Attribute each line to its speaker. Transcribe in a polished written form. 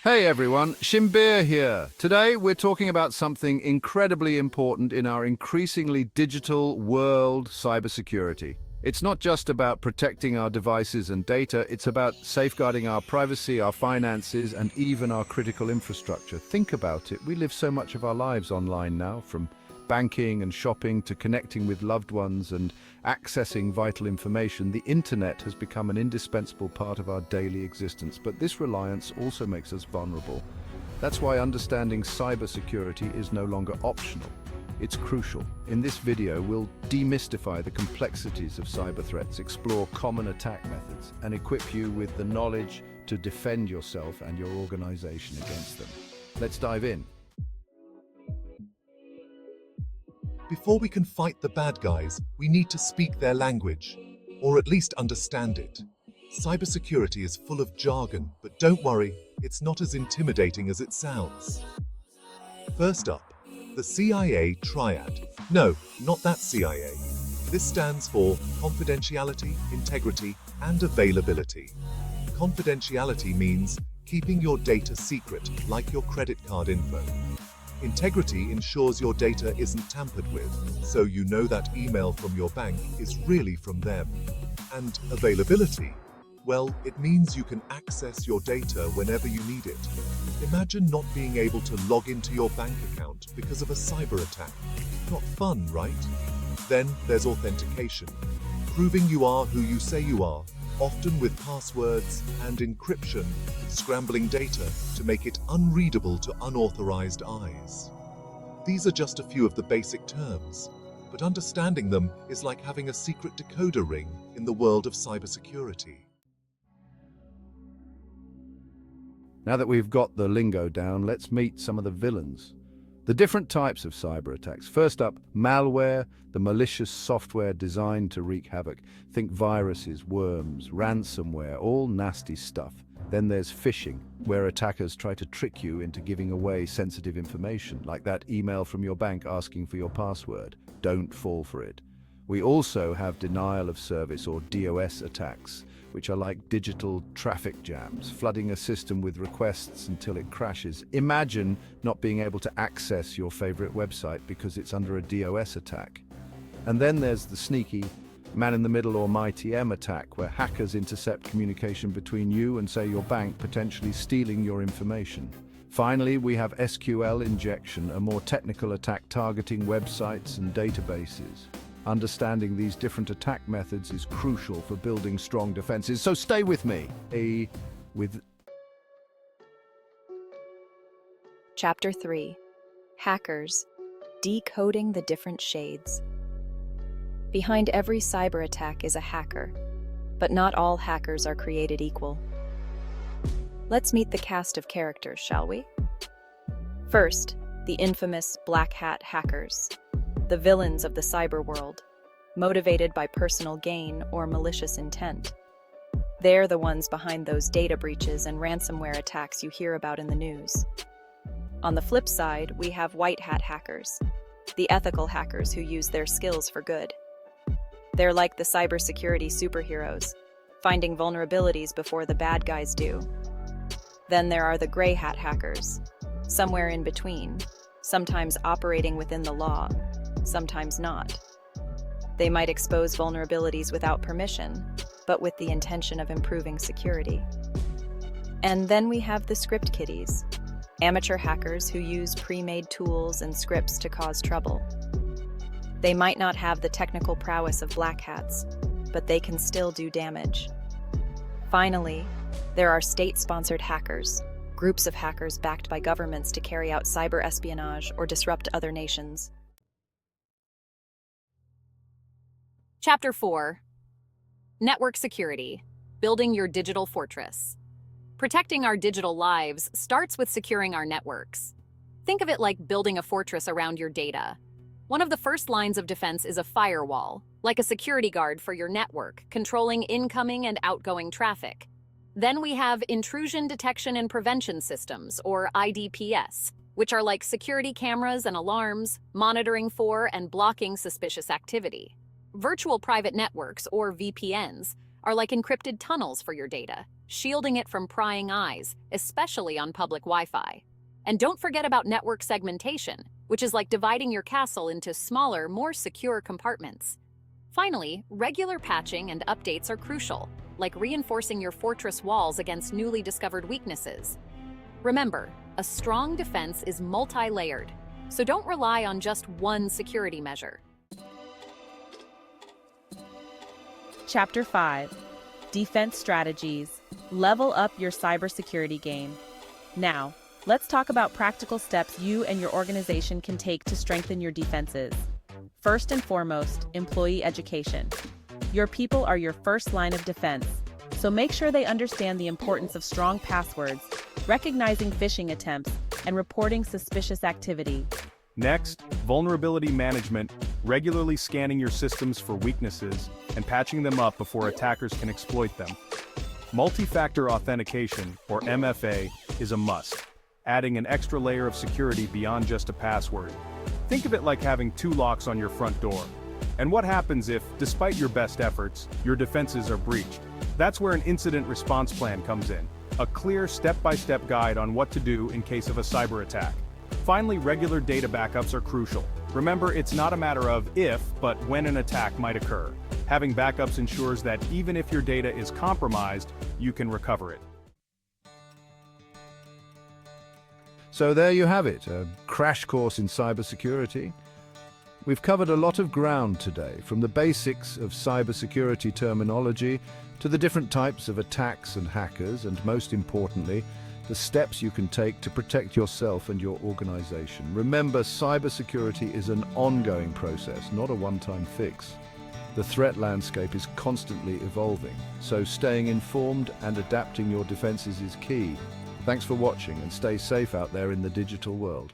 Speaker 1: Hey everyone, Shimbir here. Today we're talking about something incredibly important in our increasingly digital world, cybersecurity. It's not just about protecting our devices and data, it's about safeguarding our privacy, our finances, and even our critical infrastructure. Think about it. We live so much of our lives online now, from banking and shopping to connecting with loved ones and accessing vital information. The internet has become an indispensable part of our daily existence, but this reliance also makes us vulnerable. That's why understanding cybersecurity is no longer optional. It's crucial. In this video, we'll demystify the complexities of cyber threats, explore common attack methods, and equip you with the knowledge to defend yourself and your organization against them. Let's dive in.
Speaker 2: Before we can fight the bad guys, we need to speak their language, or at least understand it. Cybersecurity is full of jargon, but don't worry, it's not as intimidating as it sounds. First up, the CIA triad. No, not that CIA. This stands for confidentiality, integrity, and availability. Confidentiality means keeping your data secret, like your credit card info. Integrity ensures your data isn't tampered with, so you know that email from your bank is really from them. And availability? Well, it means you can access your data whenever you need it. Imagine not being able to log into your bank account because of a cyber attack. Not fun, right? Then there's authentication, proving you are who you say you are, often with passwords and encryption, scrambling data to make it unreadable to unauthorized eyes. These are just a few of the basic terms, but understanding them is like having a secret decoder ring in the world of cybersecurity.
Speaker 1: Now that we've got the lingo down, let's meet some of the villains. The different types of cyber attacks. First up, malware, the malicious software designed to wreak havoc. Think viruses, worms, ransomware, all nasty stuff. Then there's phishing, where attackers try to trick you into giving away sensitive information, like that email from your bank asking for your password. Don't fall for it. We also have denial of service or DOS attacks, which are like digital traffic jams, flooding a system with requests until it crashes. Imagine not being able to access your favorite website because it's under a DOS attack. And then there's the sneaky man-in-the-middle or MITM attack, where hackers intercept communication between you and, say, your bank, potentially stealing your information. Finally, we have SQL injection, a more technical attack targeting websites and databases. Understanding these different attack methods is crucial for building strong defenses, so stay with me.
Speaker 3: Chapter 3. Hackers. Decoding the different shades. Behind every cyber attack is a hacker, but not all hackers are created equal. Let's meet the cast of characters, shall we? First, the infamous black hat hackers, the villains of the cyber world, motivated by personal gain or malicious intent. They're the ones behind those data breaches and ransomware attacks you hear about in the news. On the flip side, we have white hat hackers, the ethical hackers who use their skills for good. They're like the cybersecurity superheroes, finding vulnerabilities before the bad guys do. Then there are the gray hat hackers, somewhere in between, sometimes operating within the law, sometimes not. They might expose vulnerabilities without permission, but with the intention of improving security. And then we have the script kiddies, amateur hackers who use pre-made tools and scripts to cause trouble. They might not have the technical prowess of black hats, but they can still do damage. Finally, there are state-sponsored hackers, groups of hackers backed by governments to carry out cyber espionage or disrupt other nations.
Speaker 4: Chapter 4. Network Security. Building your digital fortress. Protecting our digital lives starts with securing our networks. Think of it like building a fortress around your data. One of the first lines of defense is a firewall, like a security guard for your network, controlling incoming and outgoing traffic. Then we have intrusion detection and prevention systems, or IDPS, which are like security cameras and alarms, monitoring for and blocking suspicious activity. Virtual private networks, or VPNs, are like encrypted tunnels for your data, shielding it from prying eyes, especially on public Wi-Fi. And don't forget about network segmentation, which is like dividing your castle into smaller, more secure compartments. Finally, regular patching and updates are crucial, like reinforcing your fortress walls against newly discovered weaknesses. Remember, a strong defense is multi-layered, so don't rely on just one security measure.
Speaker 5: Chapter 5. Defense Strategies. Level up your cybersecurity game. Now, let's talk about practical steps you and your organization can take to strengthen your defenses. First and foremost, employee education. Your people are your first line of defense, so make sure they understand the importance of strong passwords, recognizing phishing attempts, and reporting suspicious activity.
Speaker 6: Next, vulnerability management, regularly scanning your systems for weaknesses and patching them up before attackers can exploit them. Multi-factor authentication, or MFA, is a must, adding an extra layer of security beyond just a password. Think of it like having 2 locks on your front door. And what happens if, despite your best efforts, your defenses are breached? That's where an incident response plan comes in, a clear step-by-step guide on what to do in case of a cyber attack. Finally, regular data backups are crucial. Remember, it's not a matter of if, but when an attack might occur. Having backups ensures that even if your data is compromised, you can recover it.
Speaker 1: So there you have it, a crash course in cybersecurity. We've covered a lot of ground today, from the basics of cybersecurity terminology to the different types of attacks and hackers, and most importantly, the steps you can take to protect yourself and your organization. Remember, cybersecurity is an ongoing process, not a one-time fix. The threat landscape is constantly evolving, so staying informed and adapting your defenses is key. Thanks for watching, and stay safe out there in the digital world.